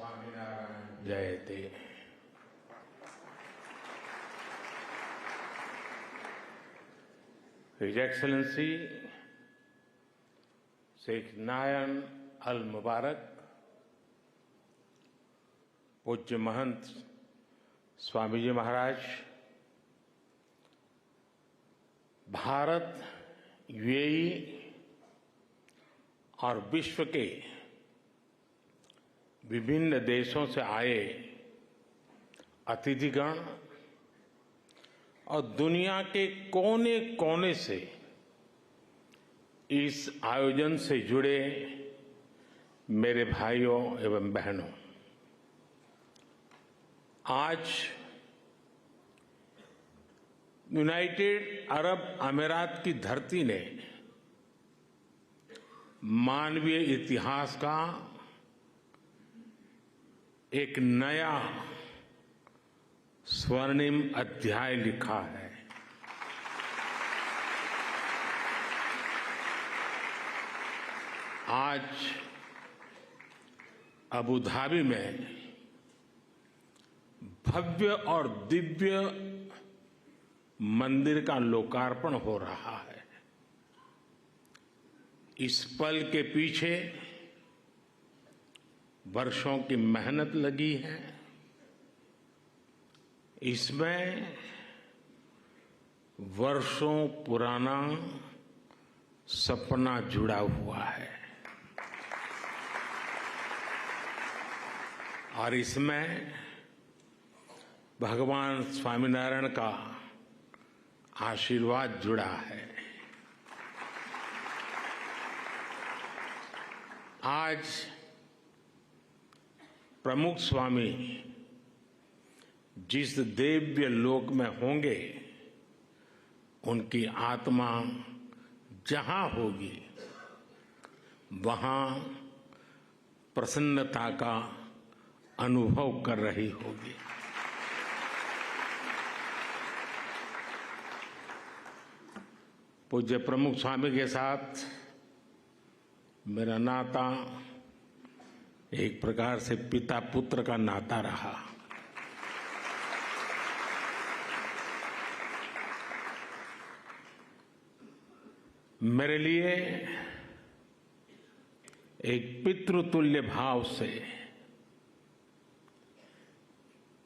स्वामीनारायण जयते। His Excellency Sheikh नायन अल मुबारक, पूज्य महंत स्वामी जी महाराज, Bharat, UAE और विश्व के विभिन्न देशों से आए अतिथिगण और दुनिया के कोने कोने से इस आयोजन से जुड़े मेरे भाइयों एवं बहनों, आज यूनाइटेड अरब अमीरात की धरती ने मानवीय इतिहास का एक नया स्वर्णिम अध्याय लिखा है। आज अबू धाबी में भव्य और दिव्य मंदिर का लोकार्पण हो रहा है। इस पल के पीछे वर्षों की मेहनत लगी है। इसमें वर्षों पुराना सपना जुड़ा हुआ है और इसमें भगवान स्वामीनारायण का आशीर्वाद जुड़ा है। आज प्रमुख स्वामी जिस दिव्य लोक में होंगे, उनकी आत्मा जहां होगी वहां प्रसन्नता का अनुभव कर रही होगी। पूज्य प्रमुख स्वामी के साथ मेरा नाता एक प्रकार से पिता पुत्र का नाता रहा। मेरे लिए एक पितृतुल्य भाव से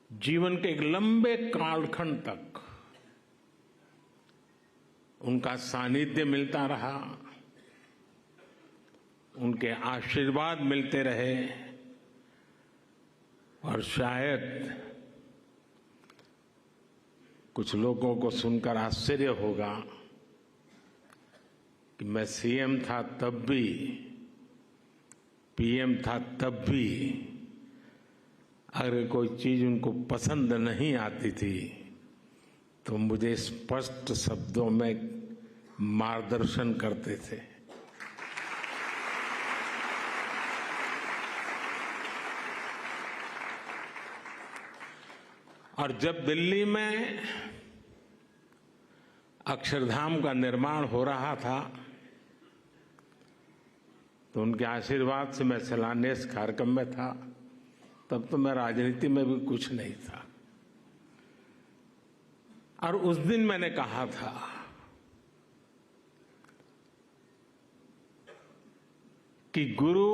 जीवन के एक लंबे कालखंड तक उनका सानिध्य मिलता रहा, उनके आशीर्वाद मिलते रहे और शायद कुछ लोगों को सुनकर आश्चर्य होगा कि मैं सीएम था तब भी, पीएम था तब भी, अगर कोई चीज उनको पसंद नहीं आती थी तो मुझे स्पष्ट शब्दों में मार्गदर्शन करते थे। और जब दिल्ली में अक्षरधाम का निर्माण हो रहा था तो उनके आशीर्वाद से मैं शिलान्यास कार्यक्रम में था। तब तो मैं राजनीति में भी कुछ नहीं था और उस दिन मैंने कहा था कि गुरु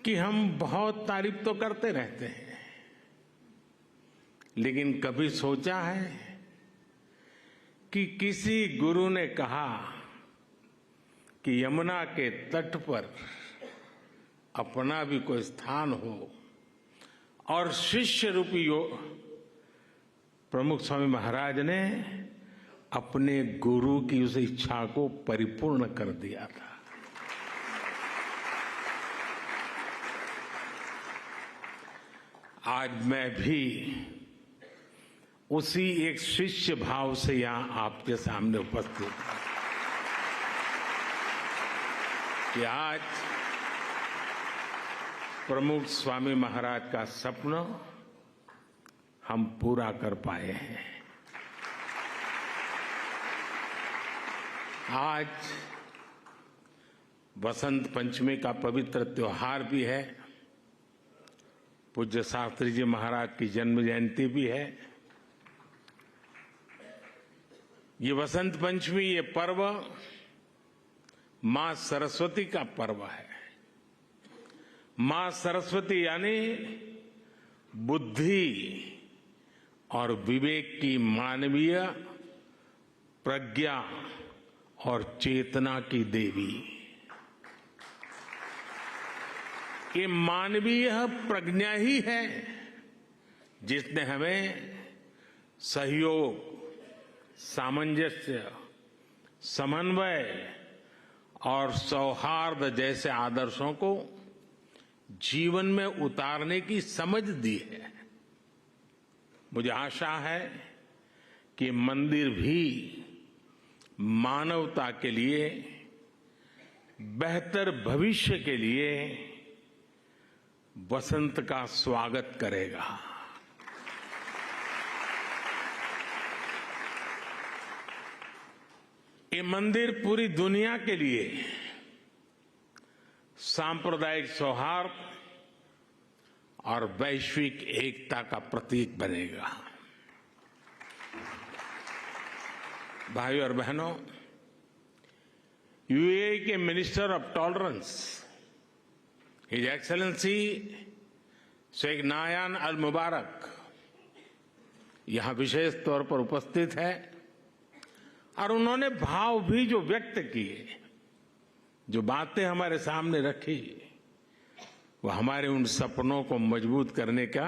कि हम बहुत तारीफ तो करते रहते हैं, लेकिन कभी सोचा है कि किसी गुरु ने कहा कि यमुना के तट पर अपना भी कोई स्थान हो और शिष्य रूपी प्रमुख स्वामी महाराज ने अपने गुरु की उस इच्छा को परिपूर्ण कर दिया था। आज मैं भी उसी एक शिष्य भाव से यहां आपके सामने उपस्थित हूं कि आज प्रमुख स्वामी महाराज का सपना हम पूरा कर पाए हैं। आज वसंत पंचमी का पवित्र त्योहार भी है, पूज्य शास्त्री जी महाराज की जन्म जयंती भी है। ये वसंत पंचमी, ये पर्व मां सरस्वती का पर्व है। मां सरस्वती यानी बुद्धि और विवेक की मानवीय प्रज्ञा और चेतना की देवी। ये मानवीय प्रज्ञा ही है जिसने हमें सहयोग, सामंजस्य, समन्वय और सौहार्द जैसे आदर्शों को जीवन में उतारने की समझ दी है। मुझे आशा है कि मंदिर भी मानवता के लिए, बेहतर भविष्य के लिए वसंत का स्वागत करेगा। ये मंदिर पूरी दुनिया के लिए सांप्रदायिक सौहार्द और वैश्विक एकता का प्रतीक बनेगा। भाइयों और बहनों, यूएई के minister of tolerance his excellency Sheikh Nahyan Al Mubarak यहां विशेष तौर पर उपस्थित है और उन्होंने भाव भी जो व्यक्त किए, जो बातें हमारे सामने रखी, वो हमारे उन सपनों को मजबूत करने का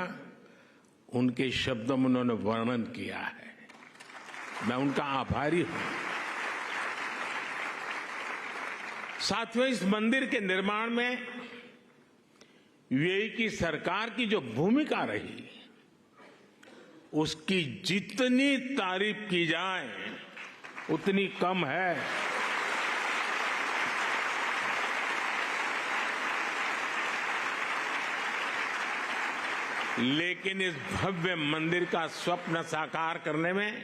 उनके शब्दों में उन्होंने वर्णन किया है। मैं उनका आभारी हूं। साथियों, इस मंदिर के निर्माण में यूएई की सरकार की जो भूमिका रही, उसकी जितनी तारीफ की जाए उतनी कम है। लेकिन इस भव्य मंदिर का स्वप्न साकार करने में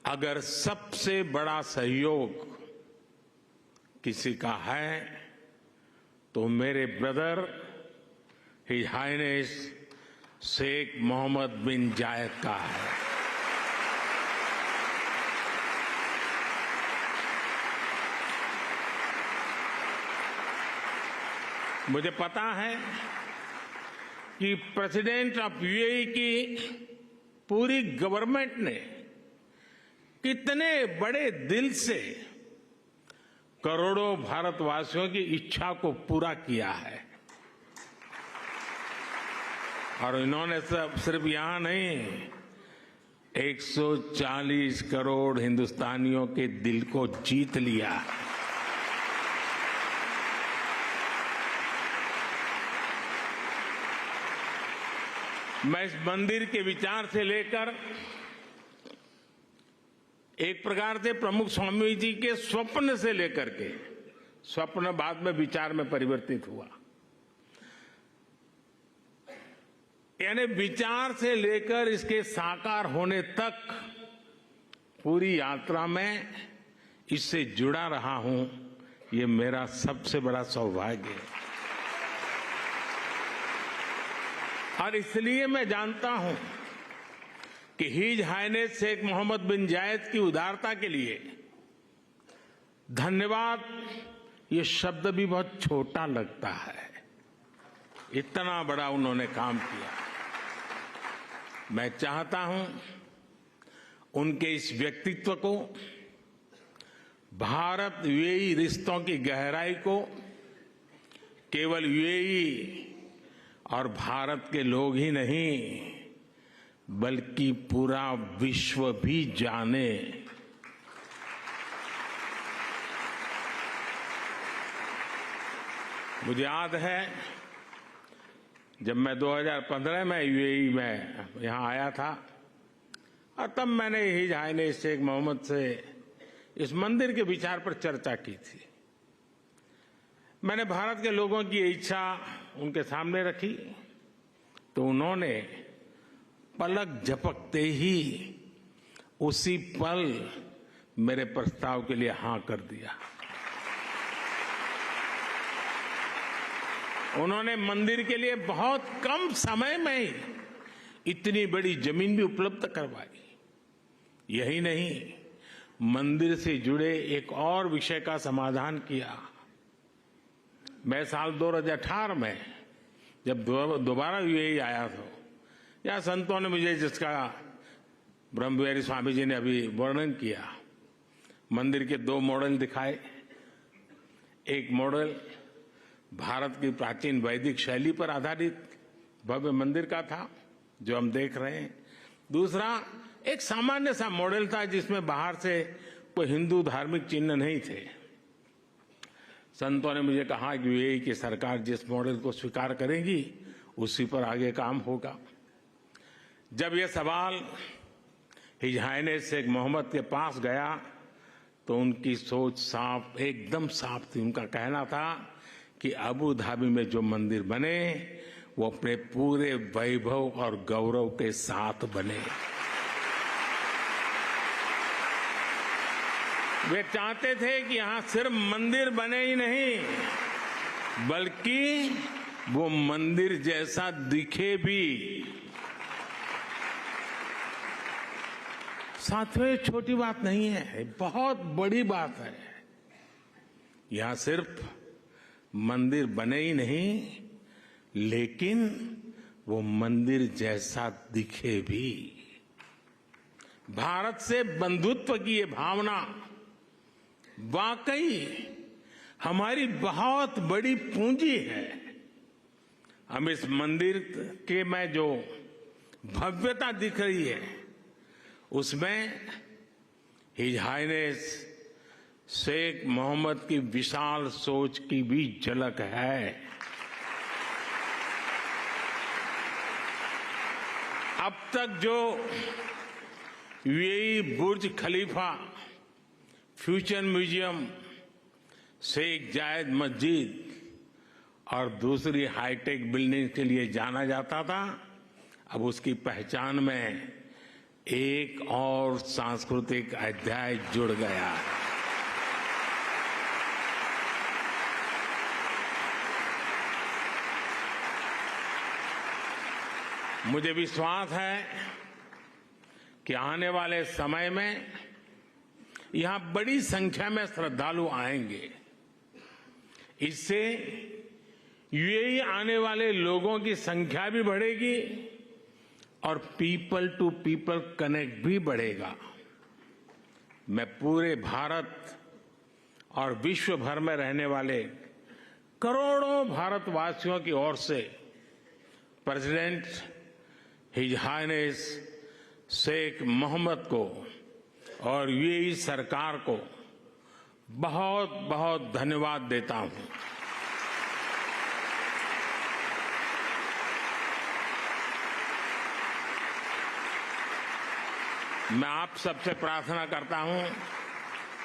अगर सबसे बड़ा सहयोग किसी का है तो मेरे brother his highness Sheikh Mohammed bin Zayed का है। मुझे पता है कि प्रेसिडेंट ऑफ यूएई की पूरी गवर्नमेंट ने कितने बड़े दिल से करोड़ों भारतवासियों की इच्छा को पूरा किया है। और इन्होंने सिर्फ यहां नहीं, 140 करोड़ हिंदुस्तानियों के दिल को जीत लिया है। मैं इस मंदिर के विचार से लेकर एक प्रकार से प्रमुख स्वामी जी के स्वप्न से लेकर के, स्वप्न बाद में विचार में परिवर्तित हुआ, यानी विचार से लेकर इसके साकार होने तक पूरी यात्रा में इससे जुड़ा रहा हूं। ये मेरा सबसे बड़ा सौभाग्य है। और इसलिए मैं जानता हूं कि his highness Sheikh Mohammed bin जायद की उदारता के लिए धन्यवाद ये शब्द भी बहुत छोटा लगता है। इतना बड़ा उन्होंने काम किया। मैं चाहता हूं उनके इस व्यक्तित्व को, भारत यूएई रिश्तों की गहराई को केवल यूएई और भारत के लोग ही नहीं बल्कि पूरा विश्व भी जाने। मुझे याद है जब मैं 2015 में यूएई में यहां आया था और तब मैंने हिज हाइनेस शेख मोहम्मद से इस मंदिर के विचार पर चर्चा की थी। मैंने भारत के लोगों की इच्छा उनके सामने रखी तो उन्होंने पलक झपकते ही उसी पल मेरे प्रस्ताव के लिए हां कर दिया। उन्होंने मंदिर के लिए बहुत कम समय में ही इतनी बड़ी जमीन भी उपलब्ध करवाई। यही नहीं, मंदिर से जुड़े एक और विषय का समाधान किया। मैं साल 2018 में जब दोबारा यूएई आया था, या संतों ने मुझे, जिसका ब्रह्मविहारी स्वामी जी ने अभी वर्णन किया, मंदिर के 2 मॉडल दिखाए। एक मॉडल भारत की प्राचीन वैदिक शैली पर आधारित भव्य मंदिर का था, जो हम देख रहे हैं। दूसरा एक सामान्य सा मॉडल था, जिसमें बाहर से कोई हिंदू धार्मिक चिन्ह नहीं थे। संतों ने मुझे कहा कि यूएई की सरकार जिस मॉडल को स्वीकार करेगी, उसी पर आगे काम होगा। जब यह सवाल हिज हाइनेस शेख मोहम्मद के पास गया, तो उनकी सोच साफ, एकदम साफ थी। उनका कहना था कि अबू धाबी में जो मंदिर बने, वो अपने पूरे वैभव और गौरव के साथ बने। वे चाहते थे कि यहां सिर्फ मंदिर बने ही नहीं, बल्कि वो मंदिर जैसा दिखे भी। साथियों, ये छोटी बात नहीं है, बहुत बड़ी बात है। यहां सिर्फ मंदिर बने ही नहीं, लेकिन वो मंदिर जैसा दिखे भी। भारत से बंधुत्व की ये भावना वाकई हमारी बहुत बड़ी पूंजी है। हम इस मंदिर के में जो भव्यता दिख रही है, उसमें हिज हाइनेस शेख मोहम्मद की विशाल सोच की भी झलक है। अब तक जो यूएई बुर्ज खलीफा, फ्यूचर म्यूजियम, शेख जायद मस्जिद और दूसरी हाईटेक बिल्डिंग के लिए जाना जाता था, अब उसकी पहचान में एक और सांस्कृतिक अध्याय जुड़ गया है। मुझे विश्वास है कि आने वाले समय में यहां बड़ी संख्या में श्रद्धालु आएंगे। इससे यूएई आने वाले लोगों की संख्या भी बढ़ेगी और पीपल टू पीपल कनेक्ट भी बढ़ेगा। मैं पूरे भारत और विश्व भर में रहने वाले करोड़ों भारतवासियों की ओर से president his highness Sheikh Mohamed को और यूएई सरकार को बहुत बहुत धन्यवाद देता हूं। मैं आप सबसे प्रार्थना करता हूं,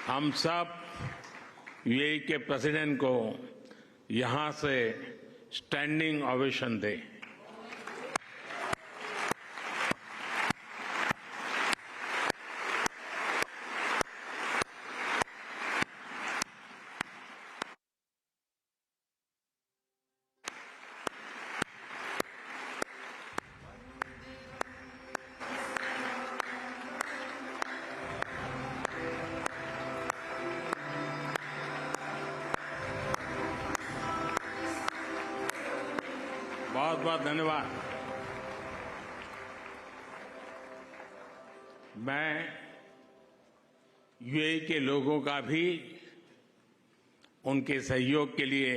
हम सब यूएई के प्रेसिडेंट को यहां से स्टैंडिंग ओवेशन दें। बहुत बहुत धन्यवाद। मैं यूएई के लोगों का भी उनके सहयोग के लिए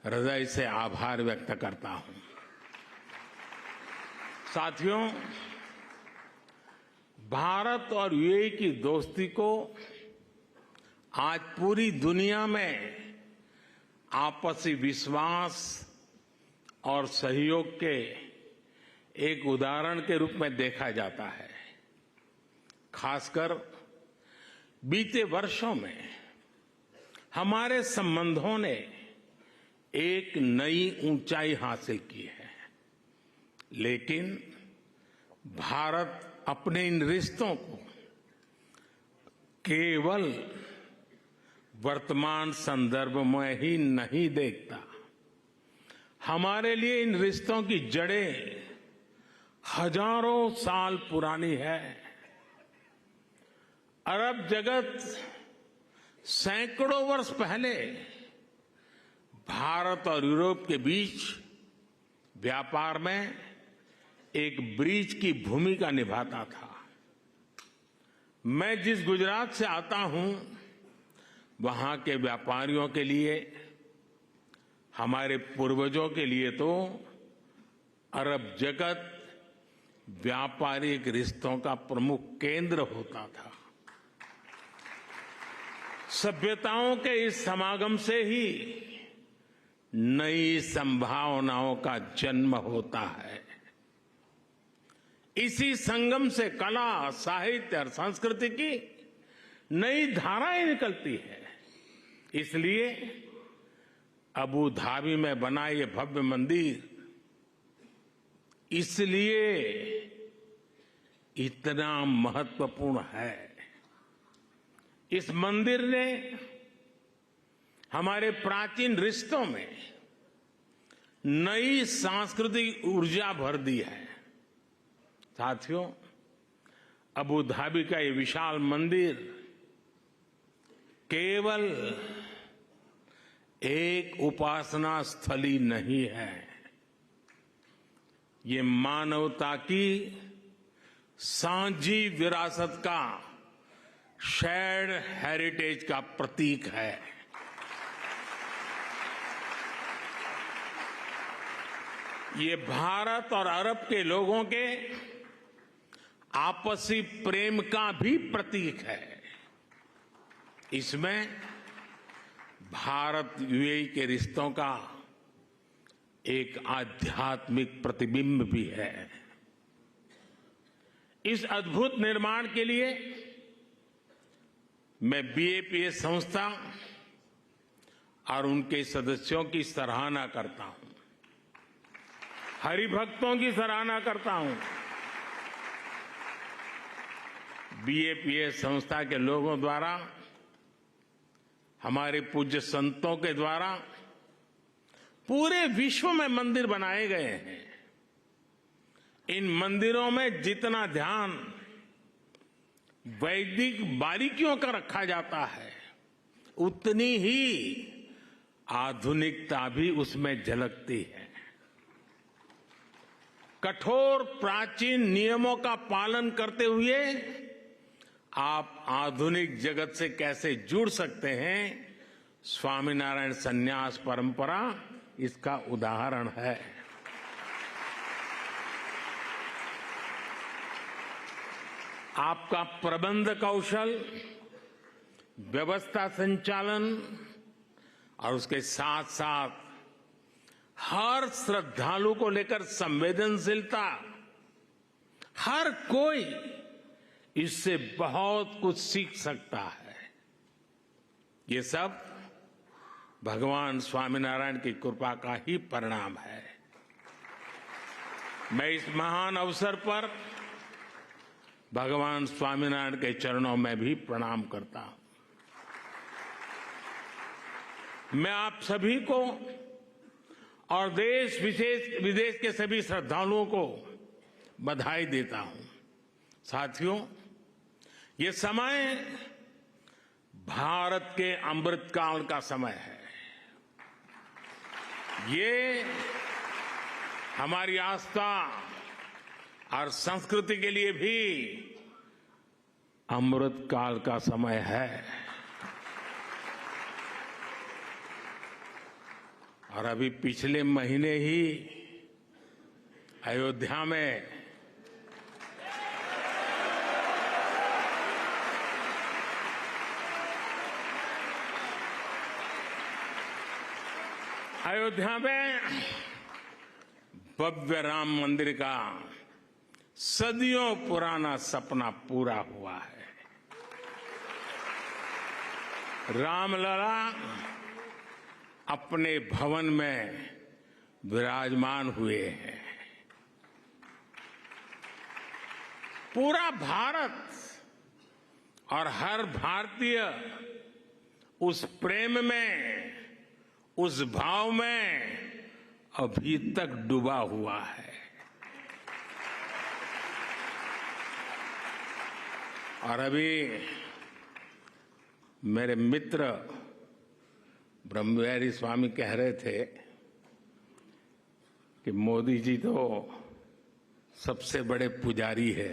हृदय से आभार व्यक्त करता हूं। साथियों, भारत और यूएई की दोस्ती को आज पूरी दुनिया में आपसी विश्वास और सहयोग के एक उदाहरण के रूप में देखा जाता है। खासकर बीते वर्षों में हमारे संबंधों ने एक नई ऊंचाई हासिल की है, लेकिन भारत अपने इन रिश्तों को केवल वर्तमान संदर्भ में ही नहीं देखता, हमारे लिए इन रिश्तों की जड़ें हजारों साल पुरानी है। अरब जगत सैकड़ों वर्ष पहले भारत और यूरोप के बीच व्यापार में एक ब्रिज की भूमिका निभाता था। मैं जिस गुजरात से आता हूं, वहां के व्यापारियों के लिए, हमारे पूर्वजों के लिए तो अरब जगत व्यापारिक रिश्तों का प्रमुख केंद्र होता था। सभ्यताओं के इस समागम से ही नई संभावनाओं का जन्म होता है। इसी संगम से कला, साहित्य और संस्कृति की नई धाराएं निकलती है। इसलिए अबू धाबी में बना ये भव्य मंदिर इसलिए इतना महत्वपूर्ण है। इस मंदिर ने हमारे प्राचीन रिश्तों में नई सांस्कृतिक ऊर्जा भर दी है। साथियों, अबू धाबी का ये विशाल मंदिर केवल एक उपासना स्थली नहीं है, ये मानवता की साझी विरासत का, शेयर्ड हेरिटेज का प्रतीक है। ये भारत और अरब के लोगों के आपसी प्रेम का भी प्रतीक है। इसमें भारत यूएई के रिश्तों का एक आध्यात्मिक प्रतिबिंब भी है। इस अद्भुत निर्माण के लिए मैं बीएपीएस संस्था और उनके सदस्यों की सराहना करता हूं, हरिभक्तों की सराहना करता हूं। बीएपीएस संस्था के लोगों द्वारा, हमारे पूज्य संतों के द्वारा पूरे विश्व में मंदिर बनाए गए हैं। इन मंदिरों में जितना ध्यान वैदिक बारीकियों का रखा जाता है, उतनी ही आधुनिकता भी उसमें झलकती है। कठोर प्राचीन नियमों का पालन करते हुए आप आधुनिक जगत से कैसे जुड़ सकते हैं, स्वामीनारायण संन्यास परंपरा इसका उदाहरण है। आपका प्रबंध कौशल, व्यवस्था संचालन और उसके साथ साथ हर श्रद्धालु को लेकर संवेदनशीलता, हर कोई इससे बहुत कुछ सीख सकता है। ये सब भगवान स्वामीनारायण की कृपा का ही परिणाम है। मैं इस महान अवसर पर भगवान स्वामीनारायण के चरणों में भी प्रणाम करता हूं। मैं आप सभी को और देश विदेश के सभी श्रद्धालुओं को बधाई देता हूं। साथियों, ये समय भारत के अमृतकाल का समय है। ये हमारी आस्था और संस्कृति के लिए भी अमृतकाल का समय है। और अभी पिछले महीने ही अयोध्या में भव्य राम मंदिर का सदियों पुराना सपना पूरा हुआ है। रामलला अपने भवन में विराजमान हुए हैं। पूरा भारत और हर भारतीय उस प्रेम में, उस भाव में अभी तक डूबा हुआ है। और अभी मेरे मित्र ब्रह्मविहारी स्वामी कह रहे थे कि मोदी जी तो सबसे बड़े पुजारी है।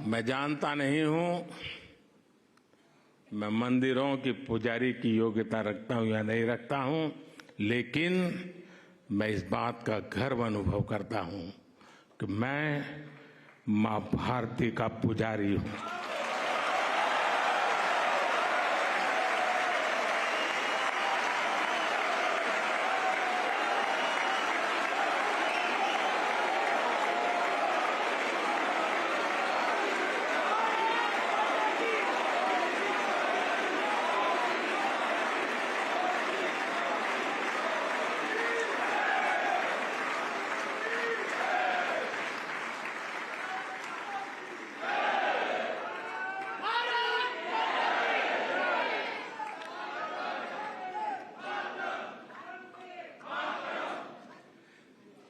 मैं जानता नहीं हूं मैं मंदिरों की पुजारी की योग्यता रखता हूं या नहीं रखता हूं, लेकिन मैं इस बात का गर्व अनुभव करता हूं कि मैं मां भारती का पुजारी हूं।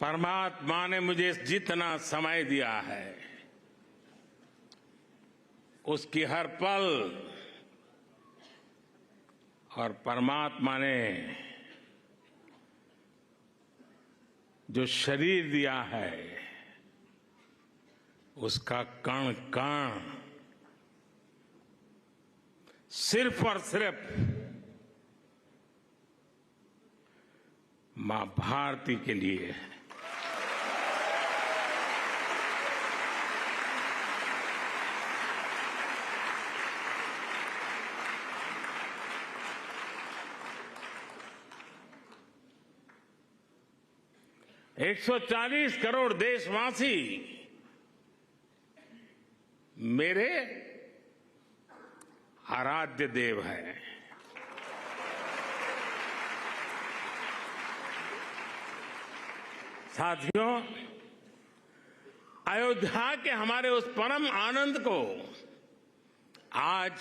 परमात्मा ने मुझे जितना समय दिया है उसकी हर पल, और परमात्मा ने जो शरीर दिया है उसका कण कण सिर्फ और सिर्फ मां भारती के लिए है। एक 140 करोड़ देशवासी मेरे आराध्य देव हैं। साथियों, अयोध्या के हमारे उस परम आनंद को आज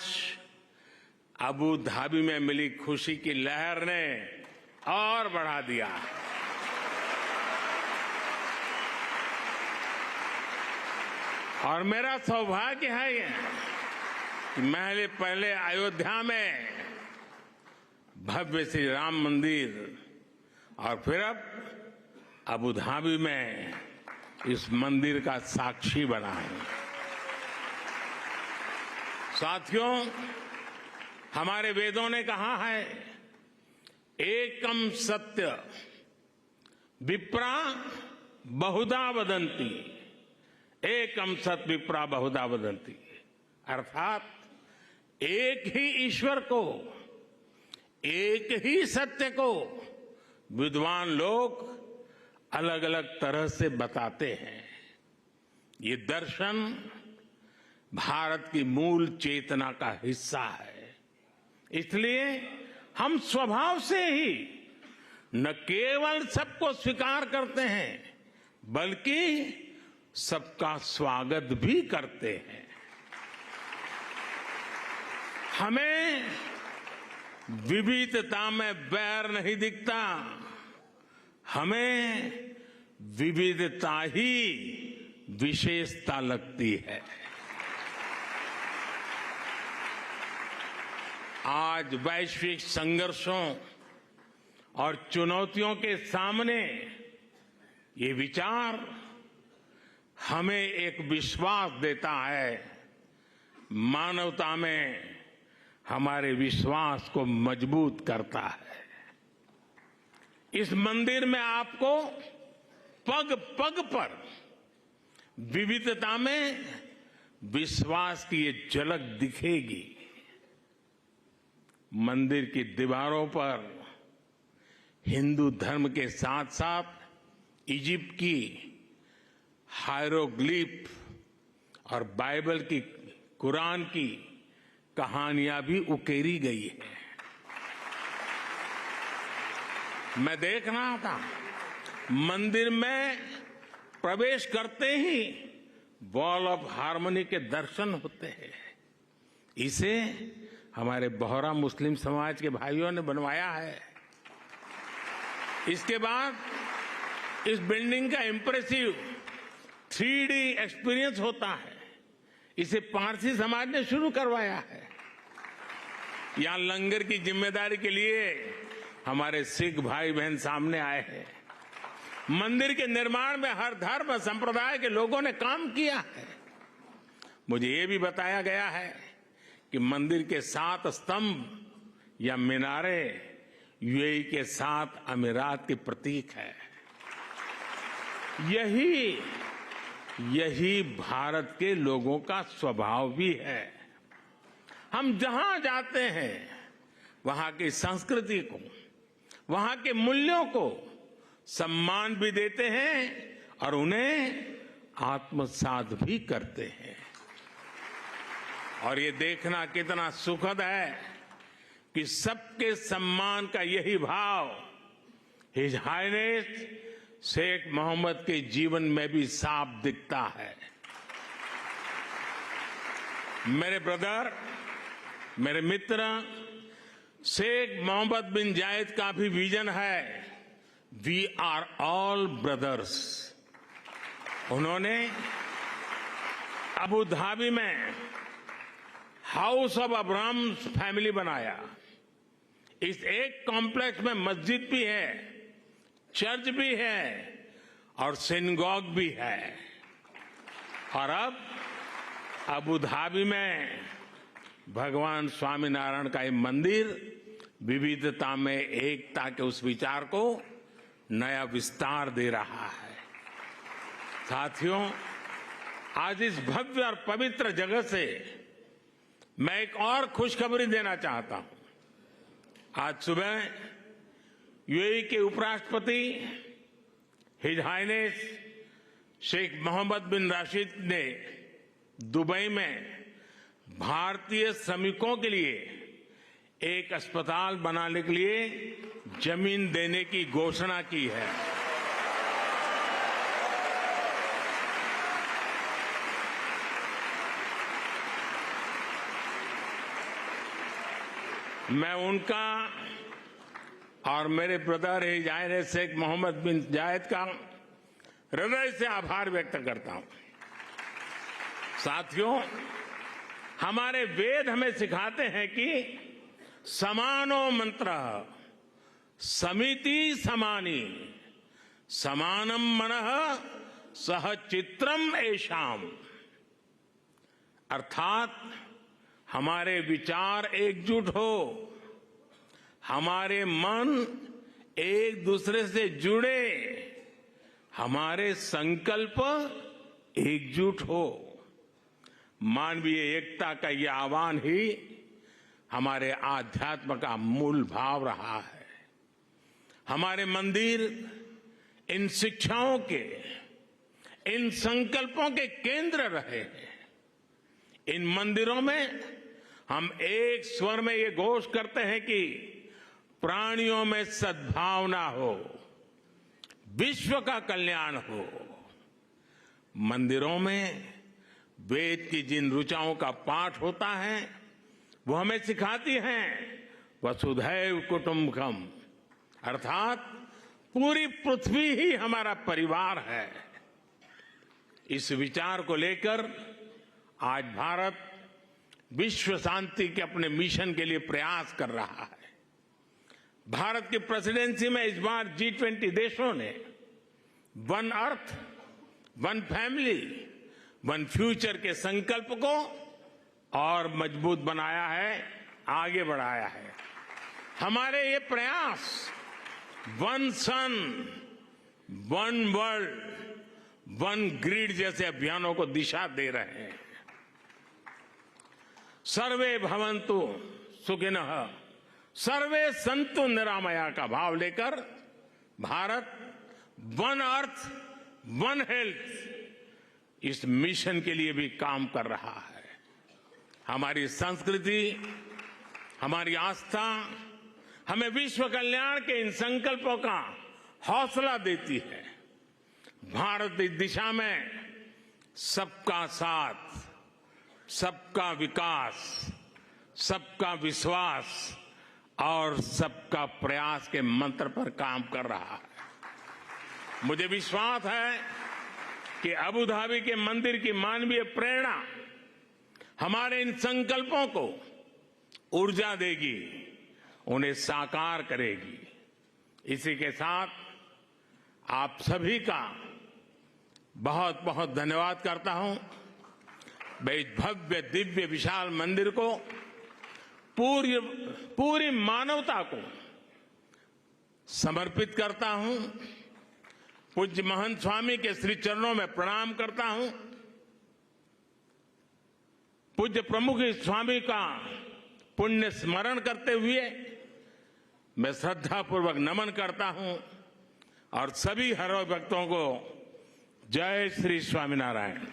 अबू धाबी में मिली खुशी की लहर ने और बढ़ा दिया। और मेरा सौभाग्य है ये कि मैं पहले अयोध्या में भव्य श्री राम मंदिर और फिर अब अबू धाबी में इस मंदिर का साक्षी बना हूं। साथियों, हमारे वेदों ने कहा है, एकम सत्य विप्रा बहुधा वदंती, एकम सत विप्रा बहुधा वदंती, अर्थात एक ही ईश्वर को, एक ही सत्य को विद्वान लोग अलग अलग तरह से बताते हैं। ये दर्शन भारत की मूल चेतना का हिस्सा है। इसलिए हम स्वभाव से ही न केवल सबको स्वीकार करते हैं बल्कि सबका स्वागत भी करते हैं। हमें विविधता में बैर नहीं दिखता, हमें विविधता ही विशेषता लगती है। आज वैश्विक संघर्षों और चुनौतियों के सामने ये विचार हमें एक विश्वास देता है, मानवता में हमारे विश्वास को मजबूत करता है। इस मंदिर में आपको पग पग पर विविधता में विश्वास की ये झलक दिखेगी। मंदिर की दीवारों पर हिंदू धर्म के साथ साथ इजिप्ट की हायरोग्लिफ और बाइबल की, कुरान की कहानियां भी उकेरी गई है। मैं देख रहा था, मंदिर में प्रवेश करते ही वॉल ऑफ हार्मनी के दर्शन होते हैं। इसे हमारे बोहरा मुस्लिम समाज के भाइयों ने बनवाया है। इसके बाद इस बिल्डिंग का इंप्रेसिव 3D एक्सपीरियंस होता है। इसे पारसी समाज ने शुरू करवाया है। यहां लंगर की जिम्मेदारी के लिए हमारे सिख भाई बहन सामने आए हैं। मंदिर के निर्माण में हर धर्म संप्रदाय के लोगों ने काम किया है। मुझे ये भी बताया गया है कि मंदिर के 7 स्तंभ या मीनारे यूएई के 7 अमीरात के प्रतीक है। यही भारत के लोगों का स्वभाव भी है। हम जहां जाते हैं वहां की संस्कृति को, वहां के मूल्यों को सम्मान भी देते हैं और उन्हें आत्मसात भी करते हैं। और ये देखना कितना सुखद है कि सबके सम्मान का यही भाव हिज हाइनेस शेख मोहम्मद के जीवन में भी साफ दिखता है। मेरे ब्रदर, मेरे मित्र, शेख मोहम्मद बिन जायद का भी विजन है, वी आर ऑल ब्रदर्स। उन्होंने अबू धाबी में हाउस ऑफ अब्राहम फैमिली बनाया। इस एक कॉम्प्लेक्स में मस्जिद भी है, चर्च भी है और सिनगॉग भी है। और अब अबू धाबी में भगवान स्वामीनारायण का ये मंदिर विविधता में एकता के उस विचार को नया विस्तार दे रहा है। साथियों, आज इस भव्य और पवित्र जगह से मैं एक और खुशखबरी देना चाहता हूं। आज सुबह यूएई के उपराष्ट्रपति हिज हाइनेस शेख मोहम्मद बिन राशिद ने दुबई में भारतीय श्रमिकों के लिए एक अस्पताल बनाने के लिए जमीन देने की घोषणा की है। मैं उनका और मेरे brother his highness Sheikh Mohammed bin Zayed का हृदय से आभार व्यक्त करता हूं। साथियों, हमारे वेद हमें सिखाते हैं कि समानो मंत्र समिति समानी समानम मनः सह चित्रम एषाम। अर्थात हमारे विचार एकजुट हो, हमारे मन एक दूसरे से जुड़े, हमारे संकल्प एकजुट हो। मानवीय एकता का यह आह्वान ही हमारे आध्यात्म का मूल भाव रहा है। हमारे मंदिर इन शिक्षाओं के, इन संकल्पों के केंद्र रहे हैं। इन मंदिरों में हम एक स्वर में ये घोष करते हैं कि प्राणियों में सद्भावना हो, विश्व का कल्याण हो। मंदिरों में वेद की जिन ऋचाओं का पाठ होता है वो हमें सिखाती हैं वसुधैव कुटुंबकम, अर्थात पूरी पृथ्वी ही हमारा परिवार है। इस विचार को लेकर आज भारत विश्व शांति के अपने मिशन के लिए प्रयास कर रहा है। भारत की प्रेसिडेंसी में इस बार G20 देशों ने one earth, one family, one future के संकल्प को और मजबूत बनाया है, आगे बढ़ाया है। हमारे ये प्रयास वन सन, वन वर्ल्ड, वन ग्रिड जैसे अभियानों को दिशा दे रहे हैं। सर्वे भवन्तु सुखिनः, सर्वे सन्तु निरामया का भाव लेकर Bharat one earth, one health इस मिशन के लिए भी काम कर रहा है। हमारी संस्कृति, हमारी आस्था हमें विश्व कल्याण के इन संकल्पों का हौसला देती है। भारत इस दिशा में सबका साथ, सबका विकास, सबका विश्वास और सबका प्रयास के मंत्र पर काम कर रहा है। मुझे विश्वास है कि अबू धाबी के मंदिर की मानवीय प्रेरणा हमारे इन संकल्पों को ऊर्जा देगी, उन्हें साकार करेगी। इसी के साथ आप सभी का बहुत बहुत धन्यवाद करता हूं। मैं इस भव्य दिव्य विशाल मंदिर को पूरी मानवता को समर्पित करता हूं। पूज्य महंत स्वामी के श्री चरणों में प्रणाम करता हूं। पूज्य प्रमुख स्वामी का पुण्य स्मरण करते हुए मैं श्रद्धापूर्वक नमन करता हूं और सभी हर भक्तों को जय श्री स्वामीनारायण।